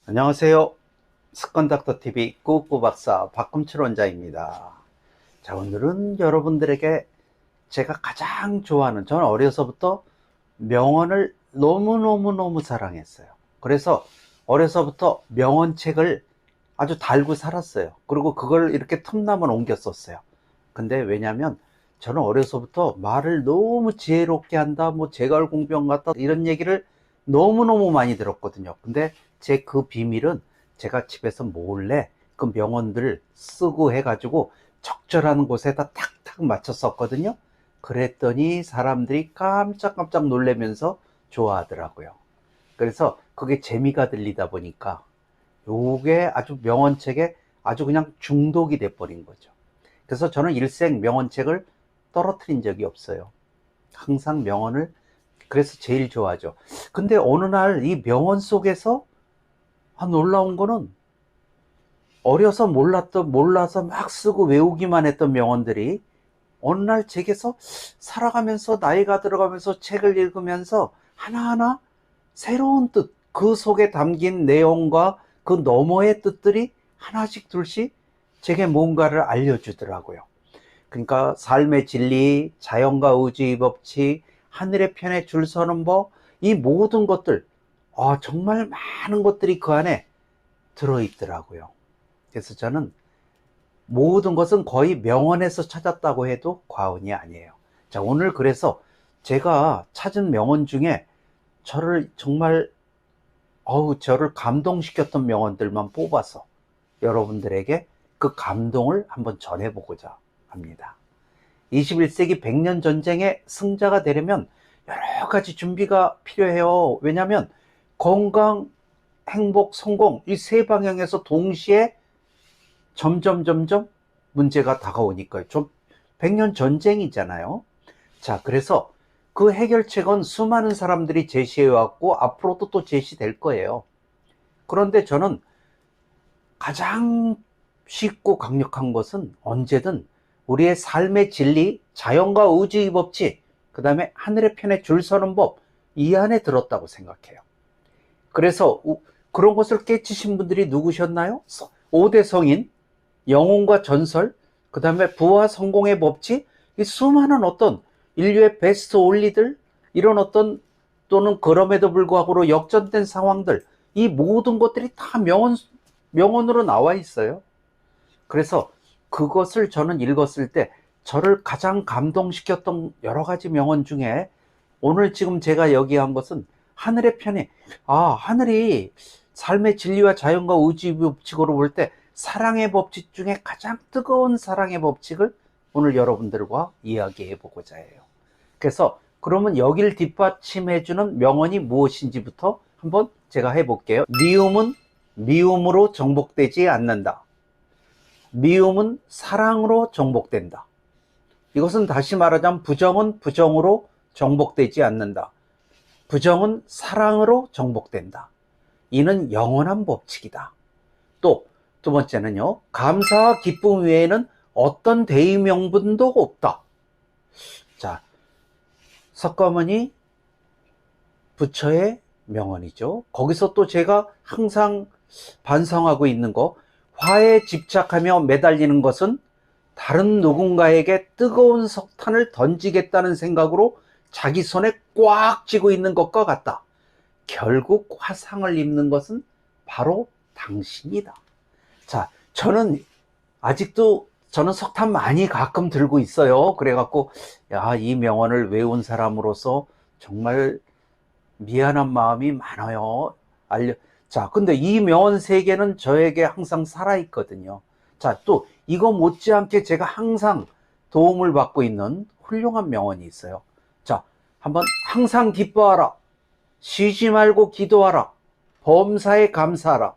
안녕하세요. 습관닥터TV 꾸꾸박사 박금철 원장입니다. 자, 오늘은 여러분들에게 제가 가장 좋아하는, 저는 어려서부터 명언을 너무너무너무 사랑했어요. 그래서 어려서부터 명언책을 아주 달고 살았어요. 그리고 그걸 이렇게 틈나면 옮겨 썼어요. 근데 왜냐면 저는 어려서부터 말을 너무 지혜롭게 한다, 뭐 제갈공병 같다, 이런 얘기를 너무너무 많이 들었거든요. 근데 제 그 비밀은 제가 집에서 몰래 그 명언들을 쓰고 해가지고 적절한 곳에다 탁탁 맞췄었거든요. 그랬더니 사람들이 깜짝깜짝 놀라면서 좋아하더라고요. 그래서 그게 재미가 들리다 보니까 요게 아주 명언책에 아주 그냥 중독이 돼버린 거죠. 그래서 저는 일생 명언책을 떨어뜨린 적이 없어요. 항상 명언을, 그래서 제일 좋아하죠. 근데 어느 날 이 명언 속에서 놀라운 거는, 몰라서 막 쓰고 외우기만 했던 명언들이 어느 날 제게서 살아가면서, 나이가 들어가면서 책을 읽으면서 하나하나 새로운 뜻, 그 속에 담긴 내용과 그 너머의 뜻들이 하나씩 둘씩 제게 뭔가를 알려주더라고요. 그러니까 삶의 진리, 자연과 의지의 법칙, 하늘의 편에 줄 서는 법, 이 모든 것들, 정말 많은 것들이 그 안에 들어있더라고요. 그래서 저는 모든 것은 거의 명언에서 찾았다고 해도 과언이 아니에요. 자, 오늘 그래서 제가 찾은 명언 중에 저를 정말 저를 감동시켰던 명언들만 뽑아서 여러분들에게 그 감동을 한번 전해보고자 합니다. 21세기 100년 전쟁의 승자가 되려면 여러 가지 준비가 필요해요. 왜냐하면 건강, 행복, 성공, 이 세 방향에서 동시에 점점 문제가 다가오니까요. 100년 전쟁이잖아요. 자, 그래서 그 해결책은 수많은 사람들이 제시해왔고 앞으로도 또 제시될 거예요. 그런데 저는 가장 쉽고 강력한 것은 언제든 우리의 삶의 진리, 자연과 의지의 법칙, 그 다음에 하늘의 편에 줄 서는 법, 이 안에 들었다고 생각해요. 그래서 그런 것을 깨치신 분들이 누구셨나요? 5대 성인, 영혼과 전설, 그 다음에 부와 성공의 법칙, 이 수많은 어떤 인류의 베스트 올리들, 이런 어떤, 또는 그럼에도 불구하고 역전된 상황들, 이 모든 것들이 다 명언으로 나와 있어요. 그래서 그것을 저는 읽었을 때 저를 가장 감동시켰던 여러 가지 명언 중에 오늘 지금 제가 여기한 것은 하늘의 편에, 하늘이 삶의 진리와 자연과 의지 법칙으로 볼 때 사랑의 법칙 중에 가장 뜨거운 사랑의 법칙을 오늘 여러분들과 이야기해 보고자 해요. 그래서 그러면 여길 뒷받침해주는 명언이 무엇인지부터 한번 제가 해볼게요. 미움은 미움으로 정복되지 않는다. 미움은 사랑으로 정복된다. 이것은 다시 말하자면 부정은 부정으로 정복되지 않는다. 부정은 사랑으로 정복된다. 이는 영원한 법칙이다. 또 두 번째는요, 감사와 기쁨 외에는 어떤 대의 명분도 없다. 자, 석가모니 부처의 명언이죠. 거기서 또 제가 항상 반성하고 있는 거, 화에 집착하며 매달리는 것은 다른 누군가에게 뜨거운 석탄을 던지겠다는 생각으로 자기 손에 꽉 쥐고 있는 것과 같다. 결국 화상을 입는 것은 바로 당신이다. 자, 아직도 저는 석탄 많이 가끔 들고 있어요. 그래갖고 이 명언을 외운 사람으로서 정말 미안한 마음이 많아요. 자, 근데 이 명언 세계는 저에게 항상 살아있거든요. 자, 또 이거 못지않게 제가 항상 도움을 받고 있는 훌륭한 명언이 있어요. 자, 한번 항상 기뻐하라. 쉬지 말고 기도하라. 범사에 감사하라.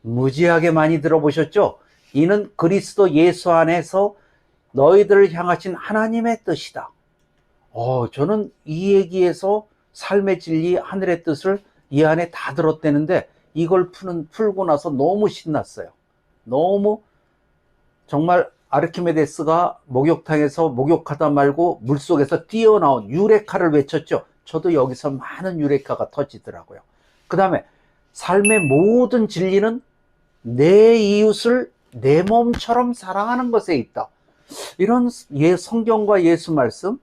무지하게 많이 들어보셨죠? 이는 그리스도 예수 안에서 너희들을 향하신 하나님의 뜻이다. 저는 이 얘기에서 삶의 진리, 하늘의 뜻을 이 안에 다 들었대는데 이걸 풀고 나서 너무 신났어요. 너무 정말 아르키메데스가 목욕탕에서 목욕하다 말고 물속에서 뛰어나온 유레카를 외쳤죠. 저도 여기서 많은 유레카가 터지더라고요. 그 다음에 삶의 모든 진리는 내 이웃을 내 몸처럼 사랑하는 것에 있다. 이런 성경과 예수 말씀,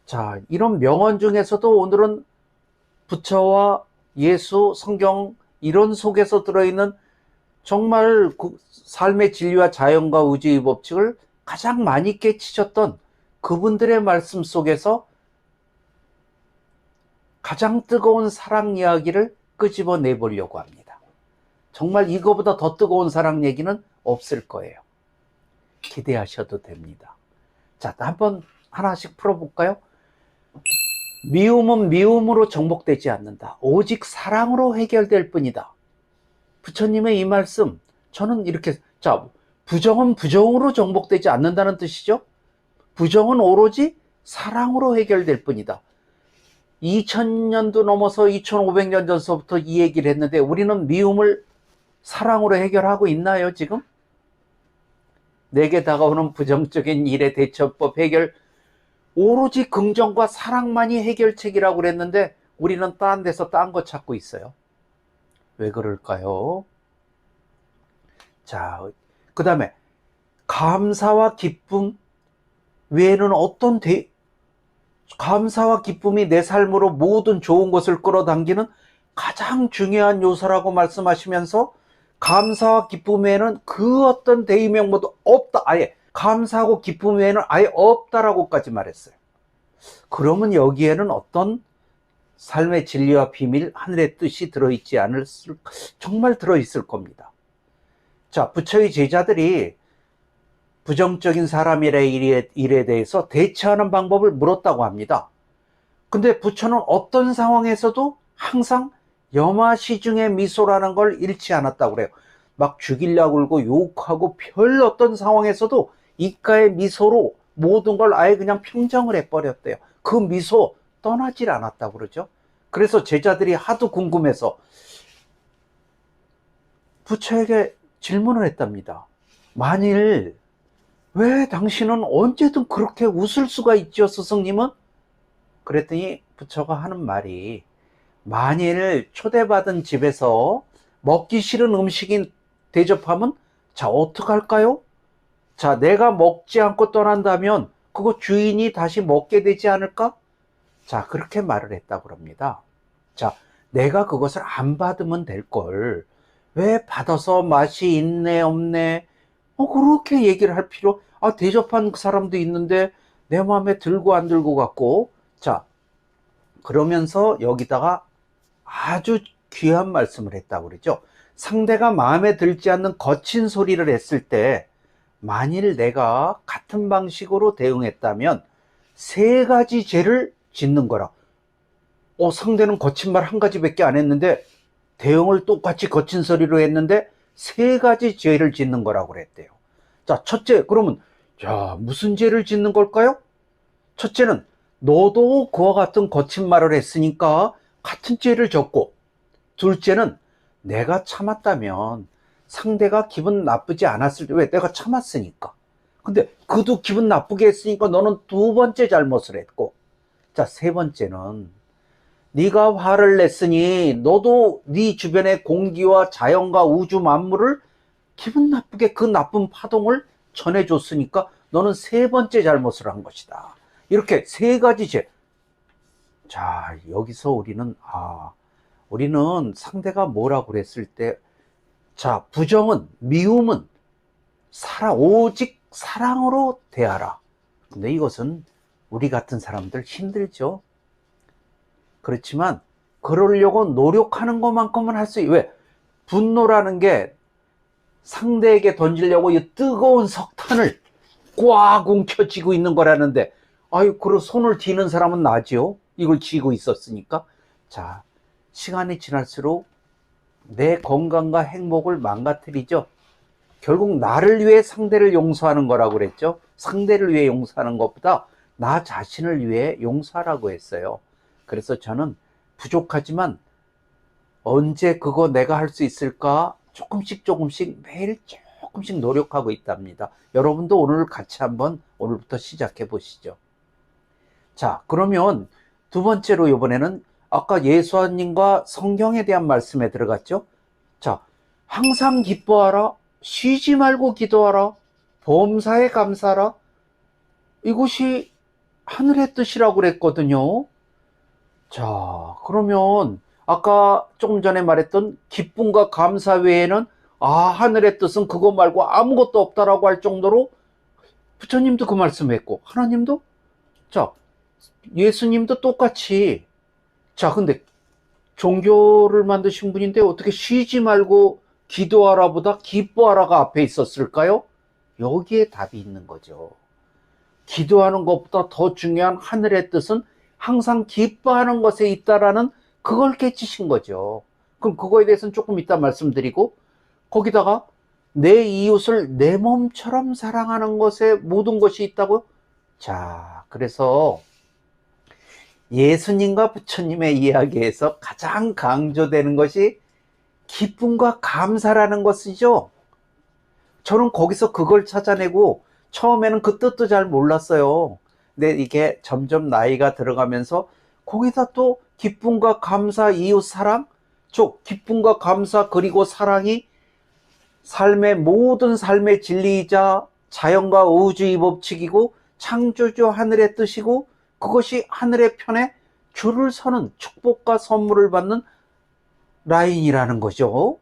자, 이런 명언 중에서도 오늘은 부처와 예수, 성경 이런 속에서 들어있는 정말 삶의 진리와 자연과 우주의 법칙을 가장 많이 깨치셨던 그분들의 말씀 속에서 가장 뜨거운 사랑 이야기를 끄집어내 보려고 합니다. 정말 이거보다 더 뜨거운 사랑 얘기는 없을 거예요. 기대하셔도 됩니다. 자, 한번 하나씩 풀어볼까요? 미움은 미움으로 정복되지 않는다. 오직 사랑으로 해결될 뿐이다. 부처님의 이 말씀, 저는 이렇게, 자, 부정은 부정으로 정복되지 않는다는 뜻이죠. 부정은 오로지 사랑으로 해결될 뿐이다. 2000년도 넘어서 2500년 전서부터 이 얘기를 했는데 우리는 미움을 사랑으로 해결하고 있나요, 지금? 내게 다가오는 부정적인 일의 대처법 해결, 오로지 긍정과 사랑만이 해결책이라고 그랬는데 우리는 딴 데서 딴 거 찾고 있어요. 왜 그럴까요? 자, 그 다음에 감사와 기쁨 외에는 감사와 기쁨이 내 삶으로 모든 좋은 것을 끌어당기는 가장 중요한 요소라고 말씀하시면서 감사와 기쁨 외에는 그 어떤 대의명분도 없다. 아예 감사하고 기쁨 외에는 아예 없다라고까지 말했어요. 그러면 여기에는 어떤 삶의 진리와 비밀, 하늘의 뜻이 들어있지 정말 들어있을 겁니다. 자, 부처의 제자들이 부정적인 사람의 일에 대해서 대처하는 방법을 물었다고 합니다. 근데 부처는 어떤 상황에서도 항상 염화시중의 미소라는 걸 잃지 않았다고 그래요. 막 죽이려고 그러고 욕하고 별 어떤 상황에서도 입가의 미소로 모든 걸 아예 그냥 평정을 해버렸대요. 그 미소 떠나질 않았다고 그러죠. 그래서 제자들이 하도 궁금해서 부처에게 질문을 했답니다. 만일 왜 당신은 언제든 그렇게 웃을 수가 있죠, 스승님은? 그랬더니 부처가 하는 말이, 만일 초대받은 집에서 먹기 싫은 음식이 대접하면 자, 어떡할까요? 자, 내가 먹지 않고 떠난다면 그거 주인이 다시 먹게 되지 않을까? 자, 그렇게 말을 했다고 합니다. 자, 내가 그것을 안 받으면 될 걸 왜 받아서 맛이 있네 없네 그렇게 얘기를 할 필요, 대접한 사람도 있는데 내 마음에 들고 안 들고 같고. 자, 그러면서 여기다가 아주 귀한 말씀을 했다고 그러죠. 상대가 마음에 들지 않는 거친 소리를 했을 때 만일 내가 같은 방식으로 대응했다면 3가지 죄를 짓는 거라. 상대는 거친 말 1가지밖에 안 했는데 대응을 똑같이 거친 소리로 했는데 3가지 죄를 짓는 거라고 그랬대요. 자, 첫째, 그러면 자, 무슨 죄를 짓는 걸까요? 첫째는 너도 그와 같은 거친 말을 했으니까 같은 죄를 졌고, 둘째는 내가 참았다면 상대가 기분 나쁘지 않았을 때, 왜? 내가 참았으니까. 근데 그도 기분 나쁘게 했으니까 너는 2번째 잘못을 했고, 자, 3번째는 네가 화를 냈으니 너도 네 주변의 공기와 자연과 우주 만물을 기분 나쁘게 그 나쁜 파동을 전해줬으니까 너는 3번째 잘못을 한 것이다. 이렇게 3가지 죄. 자, 여기서 우리는 상대가 뭐라고 그랬을 때, 자, 부정은, 미움은 오직 사랑으로 대하라. 근데 이것은 우리 같은 사람들 힘들죠. 그렇지만 그러려고 노력하는 것만큼은 할 수 있어요. 왜? 분노라는 게 상대에게 던지려고 이 뜨거운 석탄을 꽉 움켜쥐고 있는 거라는데, 그럼 손을 뒤는 사람은 나지요. 이걸 쥐고 있었으니까. 자, 시간이 지날수록 내 건강과 행복을 망가뜨리죠. 결국 나를 위해 상대를 용서하는 거라고 그랬죠. 상대를 위해 용서하는 것보다 나 자신을 위해 용서하라고 했어요. 그래서 저는 부족하지만 언제 그거 내가 할 수 있을까 조금씩 매일 조금씩 노력하고 있답니다. 여러분도 오늘 같이 한번 오늘부터 시작해 보시죠. 자, 그러면 2번째로 이번에는 아까 예수님과 성경에 대한 말씀에 들어갔죠. 자, 항상 기뻐하라, 쉬지 말고 기도하라, 범사에 감사하라. 이것이 하늘의 뜻이라고 그랬거든요. 자, 그러면 아까 조금 전에 말했던 기쁨과 감사 외에는 하늘의 뜻은 그거 말고 아무것도 없다라고 할 정도로 부처님도 그 말씀했고 하나님도, 자, 예수님도 똑같이, 자, 근데 종교를 만드신 분인데 어떻게 쉬지 말고 기도하라 보다 기뻐하라가 앞에 있었을까요? 여기에 답이 있는 거죠. 기도하는 것보다 더 중요한 하늘의 뜻은 항상 기뻐하는 것에 있다라는 그걸 깨치신 거죠. 그럼 그거에 대해서는 조금 이따 말씀드리고, 거기다가 내 이웃을 내 몸처럼 사랑하는 것에 모든 것이 있다고요? 자, 그래서 예수님과 부처님의 이야기에서 가장 강조되는 것이 기쁨과 감사라는 것이죠. 저는 거기서 그걸 찾아내고 처음에는 그 뜻도 잘 몰랐어요. 근데 이게 점점 나이가 들어가면서 거기다 또 기쁨과 감사, 이웃 사랑, 기쁨과 감사 그리고 사랑이 삶의 모든 삶의 진리이자 자연과 우주의 법칙이고 창조주 하늘의 뜻이고 그것이 하늘의 편에 줄을 서는 축복과 선물을 받는 라인이라는 거죠.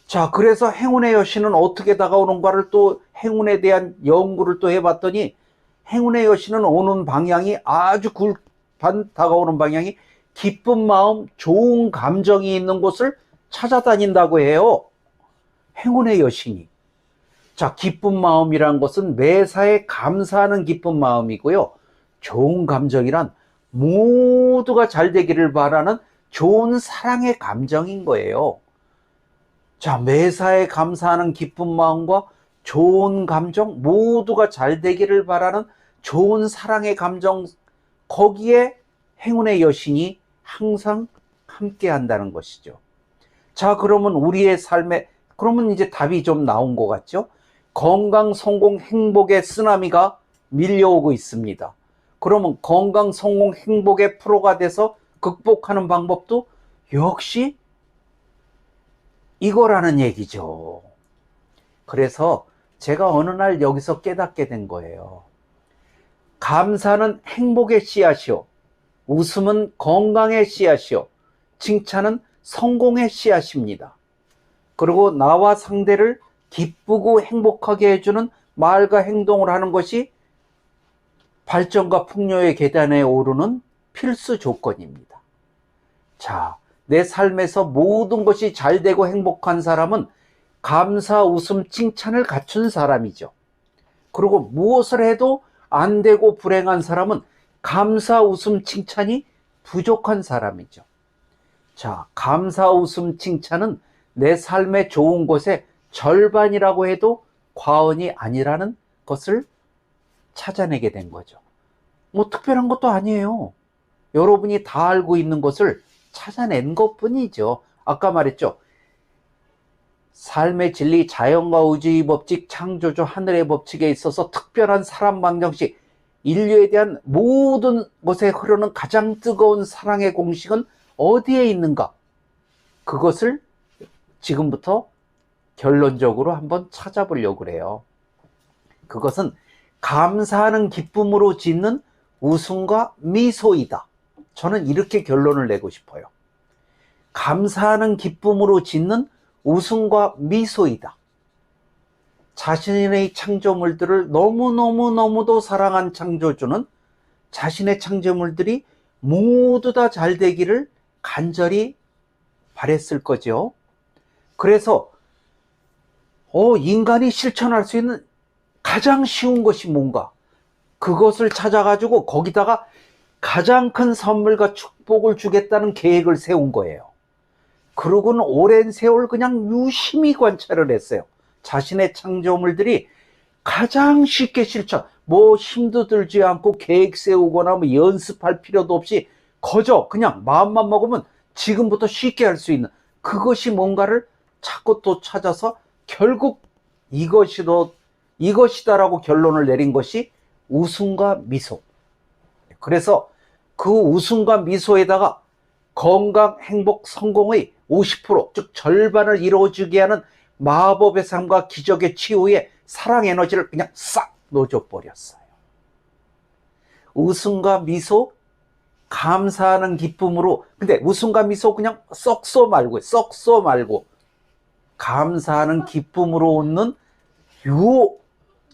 자, 그래서 행운의 여신은 어떻게 다가오는가를 또 행운에 대한 연구를 또 해봤더니 행운의 여신은 오는 방향이 아주 다가오는 방향이 기쁜 마음, 좋은 감정이 있는 곳을 찾아다닌다고 해요. 행운의 여신이. 자, 기쁜 마음이란 것은 매사에 감사하는 기쁜 마음이고요. 좋은 감정이란 모두가 잘 되기를 바라는 좋은 사랑의 감정인 거예요. 자, 매사에 감사하는 기쁜 마음과 좋은 감정, 모두가 잘 되기를 바라는 좋은 사랑의 감정, 거기에 행운의 여신이 항상 함께 한다는 것이죠. 자, 그러면 우리의 삶에, 그러면 이제 답이 좀 나온 것 같죠? 건강, 성공, 행복의 쓰나미가 밀려오고 있습니다. 그러면 건강, 성공, 행복의 프로가 돼서 극복하는 방법도 역시 이거라는 얘기죠. 그래서 제가 어느 날 여기서 깨닫게 된 거예요. 감사는 행복의 씨앗이요, 웃음은 건강의 씨앗이요, 칭찬은 성공의 씨앗입니다. 그리고 나와 상대를 기쁘고 행복하게 해주는 말과 행동을 하는 것이 발전과 풍요의 계단에 오르는 필수 조건입니다. 자, 내 삶에서 모든 것이 잘 되고 행복한 사람은 감사, 웃음, 칭찬을 갖춘 사람이죠. 그리고 무엇을 해도 안 되고 불행한 사람은 감사, 웃음, 칭찬이 부족한 사람이죠. 자, 감사, 웃음, 칭찬은 내 삶의 좋은 것의 절반이라고 해도 과언이 아니라는 것을 찾아내게 된 거죠. 뭐 특별한 것도 아니에요. 여러분이 다 알고 있는 것을 찾아낸 것뿐이죠. 아까 말했죠. 삶의 진리, 자연과 우주의 법칙, 창조주 하늘의 법칙에 있어서 특별한 사람 방정식, 인류에 대한 모든 것에 흐르는 가장 뜨거운 사랑의 공식은 어디에 있는가? 그것을 지금부터 결론적으로 한번 찾아보려고 그래요. 그것은 감사하는 기쁨으로 짓는 웃음과 미소이다. 저는 이렇게 결론을 내고 싶어요. 감사하는 기쁨으로 짓는 웃음과 미소이다. 자신의 창조물들을 너무너무너무도 사랑한 창조주는 자신의 창조물들이 모두 다 잘 되기를 간절히 바랬을 거죠. 그래서 인간이 실천할 수 있는 가장 쉬운 것이 뭔가, 그것을 찾아가지고 거기다가 가장 큰 선물과 축복을 주겠다는 계획을 세운 거예요. 그러고는 오랜 세월 그냥 유심히 관찰을 했어요. 자신의 창조물들이 가장 쉽게 실천, 뭐 힘도 들지 않고 계획 세우거나 뭐 연습할 필요도 없이 거저 그냥 마음만 먹으면 지금부터 쉽게 할 수 있는 그것이 뭔가를 자꾸 또 찾아서 결국 이것이다라고 결론을 내린 것이 웃음과 미소. 그래서 그 웃음과 미소에다가 건강, 행복, 성공의 50%, 즉 절반을 이루어주게 하는 마법의 삶과 기적의 치유에 사랑 에너지를 그냥 싹 넣어줘 버렸어요. 웃음과 미소, 감사하는 기쁨으로. 근데 웃음과 미소 그냥 썩소 말고 감사하는 기쁨으로 웃는 요.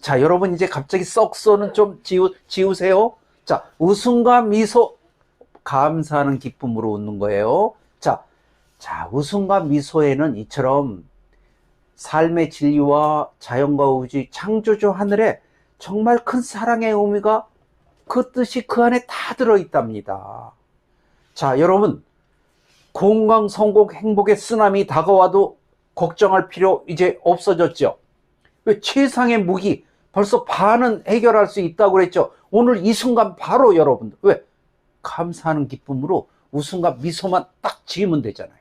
자, 여러분 이제 갑자기 썩소는 좀 지우세요. 자, 웃음과 미소, 감사하는 기쁨으로 웃는 거예요. 자, 웃음과 미소에는 이처럼 삶의 진리와 자연과 우주, 창조주 하늘에 정말 큰 사랑의 의미가 그 뜻이 그 안에 다 들어있답니다. 자, 여러분, 건강, 성공, 행복의 쓰나미 다가와도 걱정할 필요 이제 없어졌죠. 왜? 최상의 무기 벌써 반은 해결할 수 있다고 그랬죠. 오늘 이 순간 바로 여러분들, 왜? 감사하는 기쁨으로 웃음과 미소만 딱 지으면 되잖아요.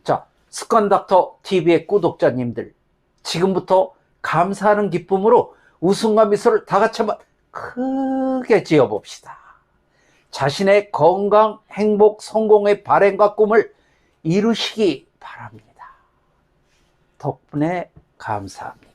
자, 습관닥터 TV의 구독자님들, 지금부터 감사하는 기쁨으로 웃음과 미소를 다 같이 한번 크게 지어봅시다. 자신의 건강, 행복, 성공의 바램과 꿈을 이루시기 바랍니다. 덕분에 감사합니다.